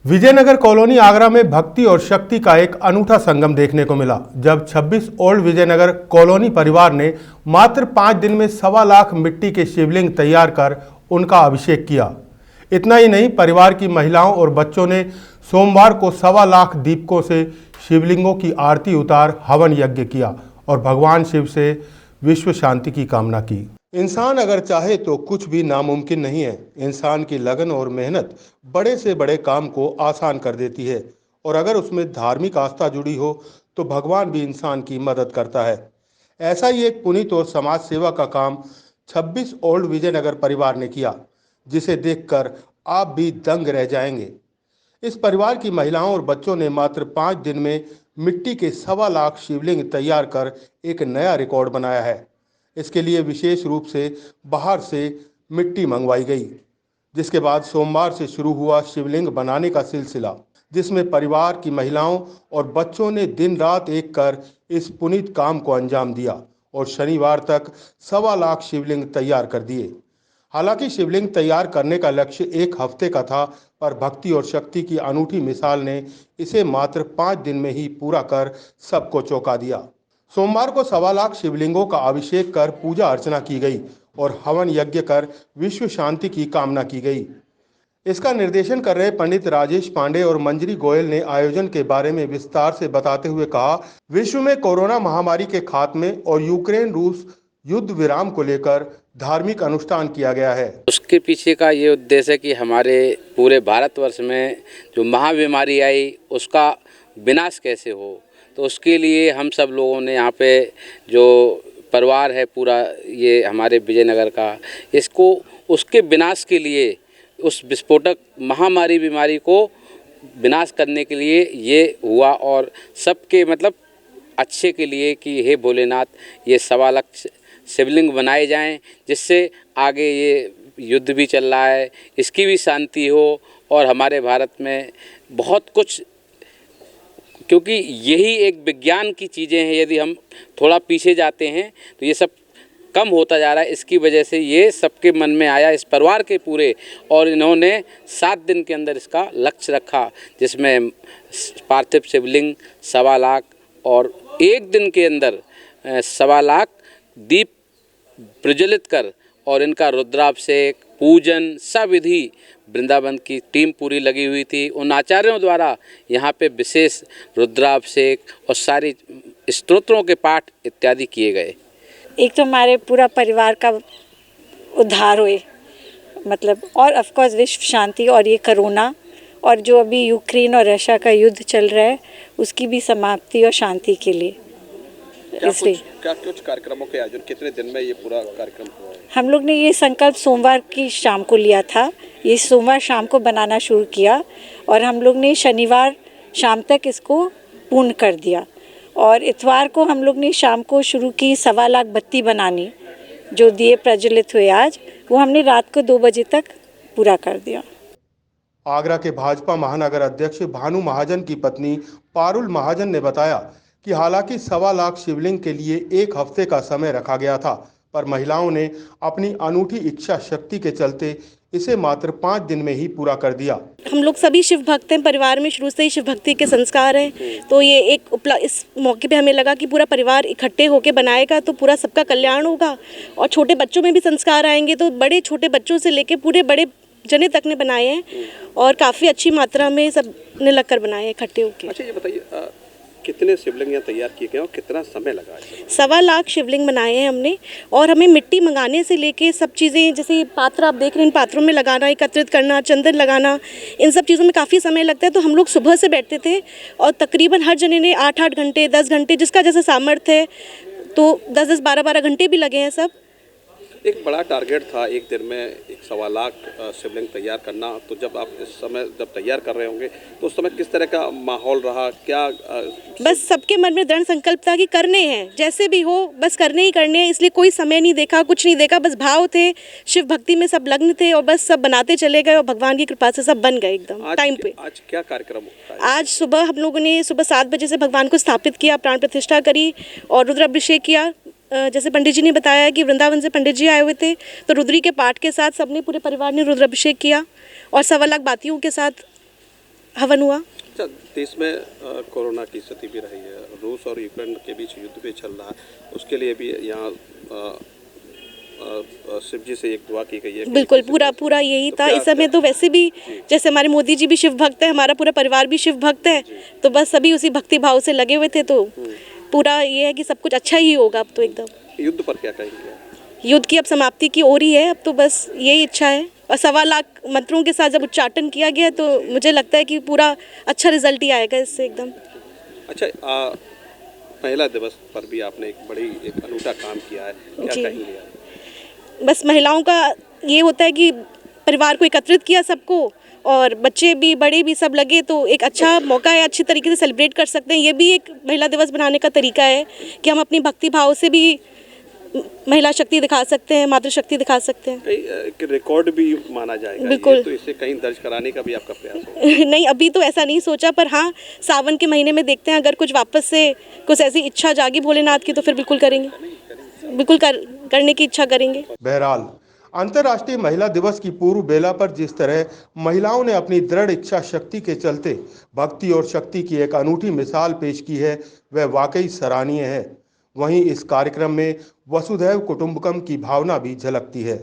Vijayanagar colony Agra में भक्ति और शक्ति का एक अनूठा संगम देखने को मिला, जब 26 ओल्ड विजयनगर कॉलोनी परिवार ने मात्र 5 दिन में 1.25 लाख मिट्टी के शिवलिंग तैयार कर उनका अभिषेक किया। इतना ही नहीं, परिवार की महिलाओं और बच्चों ने सोमवार को 1.25 लाख दीपकों से शिवलिंगों की आरती उतार हवन यज्ञ किया और भगवान शिव से विश्व शांति की कामना की। इंसान अगर चाहे तो कुछ भी नामुमकिन नहीं है। इंसान की लगन और मेहनत बड़े से बड़े काम को आसान कर देती है, और अगर उसमें धार्मिक आस्था जुड़ी हो तो भगवान भी इंसान की मदद करता है। ऐसा ही एक पुनीत और समाज सेवा का काम 26 ओल्ड विजयनगर परिवार ने किया, जिसे देखकर आप भी दंग रह जाएंगे। इस परिवार की महिलाओं और बच्चों ने मात्र 5 दिन में मिट्टी के 1.25 लाख शिवलिंग तैयार कर एक नया रिकॉर्ड बनाया है। इसके लिए विशेष रूप से बाहर से मिट्टी मंगवाई गई, जिसके बाद सोमवार से शुरू हुआ शिवलिंग बनाने का सिलसिला, जिसमें परिवार की महिलाओं और बच्चों ने दिन रात एक कर इस पुनीत काम को अंजाम दिया और शनिवार तक 1.25 लाख शिवलिंग तैयार कर दिए। हालांकि शिवलिंग तैयार करने का लक्ष्य 1 हफ्ते का था, पर भक्ति और शक्ति की अनूठी मिसाल ने इसे मात्र 5 दिन में ही पूरा कर सबको चौंका दिया। सोमवार को 1.25 लाख शिवलिंगों का अभिषेक कर पूजा अर्चना की गई और हवन यज्ञ कर विश्व शांति की कामना की गई। इसका निर्देशन कर रहे पंडित राजेश पांडे और मंजरी गोयल ने आयोजन के बारे में विस्तार से बताते हुए कहा, विश्व में कोरोना महामारी के खात्मे और यूक्रेन रूस युद्ध विराम को लेकर धार्मिक अनुष्ठान किया गया है। उसके पीछे का ये उद्देश्य है कि हमारे पूरे भारतवर्ष में जो महाबीमारी आई उसका विनाश कैसे हो, तो उसके लिए हम सब लोगों ने यहाँ पे जो परिवार है पूरा ये हमारे विजयनगर का, इसको उसके विनाश के लिए, उस विस्फोटक महामारी बीमारी को विनाश करने के लिए ये हुआ और सबके मतलब अच्छे के लिए कि हे भोलेनाथ ये 1.25 लाख शिवलिंग बनाए जाएं, जिससे आगे ये युद्ध भी चल रहा है इसकी भी शांति हो और हमारे भारत में बहुत कुछ, क्योंकि यही एक विज्ञान की चीज़ें हैं। यदि हम थोड़ा पीछे जाते हैं तो ये सब कम होता जा रहा है। इसकी वजह से ये सबके मन में आया, इस परिवार के पूरे, और इन्होंने 7 दिन के अंदर इसका लक्ष्य रखा, जिसमें पार्थिव शिवलिंग 1.25 लाख और 1 दिन के अंदर 1.25 लाख दीप प्रज्वलित कर और इनका रुद्राभिषेक पूजन सब विधि वृंदावन की टीम पूरी लगी हुई थी। उन आचार्यों द्वारा यहाँ पे विशेष रुद्राभिषेक और सारी स्तोत्रों के पाठ इत्यादि किए गए। एक तो हमारे पूरा परिवार का उद्धार हुए, मतलब, और ऑफ कोर्स विश्व शांति, और ये कोरोना और जो अभी यूक्रेन और रशिया का युद्ध चल रहा है उसकी भी समाप्ति और शांति के लिए। इसलिए क्या कुछ कार्यक्रमों के आयोजन, कितने दिन में ये पूरा कार्यक्रम हुआ है? हम लोग ने ये संकल्प सोमवार की शाम को लिया था, ये सोमवार शाम को बनाना शुरू किया और हम लोग ने शनिवार शाम तक इसको पूर्ण कर दिया, और इतवार को हम लोग ने शाम को शुरू की 1.25 लाख बत्ती बनानी, जो दिए प्रज्वलित हुए आज, वो हमने रात को 2 बजे तक पूरा कर दिया। आगरा के भाजपा महानगर अध्यक्ष भानु महाजन की पत्नी पारुल महाजन ने बताया कि हालांकि 1.25 लाख शिवलिंग के लिए 1 हफ्ते का समय रखा गया था, पर महिलाओं ने अपनी अनूठी इच्छा शक्ति के चलते इसे मात्र 5 दिन में ही पूरा कर दिया। हम लोग सभी शिव भक्त हैं, परिवार में शुरू से ही शिव भक्ति के संस्कार हैं, तो ये एक इस मौके पे हमें लगा कि पूरा परिवार इकट्ठे होकर बनाएगा तो पूरा सबका कल्याण होगा, और छोटे बच्चों में भी संस्कार आएंगे, तो बड़े छोटे बच्चों से लेके पूरे बड़े जने तक ने बनाए हैं और काफ़ी अच्छी मात्रा में सब ने लगकर बनाए हैं इकट्ठे होकर। अच्छा, ये बताइए कितने शिवलिंग यहाँ तैयार किए गए और कितना समय लगा? 1.25 लाख शिवलिंग बनाए हैं हमने, और हमें मिट्टी मंगाने से लेके सब चीज़ें, जैसे ये पात्र आप देख रहे हैं, इन पात्रों में लगाना, एकत्रित करना, चंदन लगाना, इन सब चीज़ों में काफ़ी समय लगता है। तो हम लोग सुबह से बैठते थे और तकरीबन हर जने ने 8-8 घंटे 10 घंटे जिसका जैसा सामर्थ्य है, तो 10-10 12-12 घंटे भी लगे हैं सब। एक बड़ा टारगेट था एक दिन में 1.25 लाख शिवलिंग तैयार करना, तो जब आप इस समय जब तैयार कर रहे होंगे तो उस समय किस तरह का माहौल रहा? क्या बस सबके मन में दृढ़ संकल्प था कि करने हैं, जैसे भी हो बस करने ही करने हैं, इसलिए कोई समय नहीं देखा, कुछ नहीं देखा, बस भाव थे, शिव भक्ति में सब लग्न थे और बस सब बनाते चले गए और भगवान की कृपा से सब बन गए एकदम टाइम पे। आज क्या कार्यक्रम होता है? आज सुबह हम लोगों ने सुबह 7 बजे से भगवान को स्थापित किया, प्राण प्रतिष्ठा करी और रुद्राभिषेक किया। जैसे पंडित जी ने बताया कि वृंदावन से पंडित जी आए हुए थे, तो रुद्री के पाठ के साथ सबने, पूरे परिवार ने रुद्राभिषेक किया और 1.25 लाख बातियों के साथ हवन हुआ। अच्छा, देश में कोरोना की स्थिति भी रही है, रूस और यूक्रेन के बीच युद्ध भी चल रहा है, उसके लिए भी यहाँ शिव जी से एक दुआ की गई है। बिल्कुल, पूरा यही था। इस समय तो वैसे भी जैसे हमारे मोदी जी भी शिव भक्त है, हमारा पूरा परिवार भी शिव भक्त है, तो बस सभी उसी भक्ति भाव से लगे हुए थे, तो पूरा ये है कि सब कुछ अच्छा ही होगा अब तो एकदम। युद्ध पर क्या कहेंगे? युद्ध की अब समाप्ति की ओर ही है, अब तो बस यही इच्छा है। और 1.25 लाख मंत्रों के साथ जब उच्चाटन किया गया तो मुझे लगता है कि पूरा अच्छा रिजल्ट ही आएगा इससे एकदम। अच्छा, महिला दिवस पर भी आपने एक अनूठा काम किया है, क्या जी। कहेंगे आप? बस महिलाओं का ये होता है कि परिवार को एकत्रित किया सबको, और बच्चे भी बड़े भी सब लगे, तो एक अच्छा मौका है, अच्छी तरीके से सेलिब्रेट कर सकते हैं। ये भी एक महिला दिवस बनाने का तरीका है कि हम अपनी भक्ति भाव से भी महिला शक्ति दिखा सकते हैं, मातृशक्ति दिखा सकते हैं। एक रिकॉर्ड भी माना जाएगा बिल्कुल। ये, तो इसे कहीं दर्ज कराने का भी आपका प्रयास होगा? नहीं, अभी तो ऐसा नहीं सोचा, पर हाँ सावन के महीने में देखते हैं, अगर कुछ वापस से कुछ ऐसी इच्छा जागी भोलेनाथ की तो फिर बिल्कुल करेंगे, बिल्कुल करने की इच्छा करेंगे। बहरहाल अंतर्राष्ट्रीय महिला दिवस की पूर्व बेला पर जिस तरह महिलाओं ने अपनी दृढ़ इच्छा शक्ति के चलते भक्ति और शक्ति की एक अनूठी मिसाल पेश की है, वह वाकई सराहनीय है। वहीं इस कार्यक्रम में वसुधैव कुटुंबकम की भावना भी झलकती है।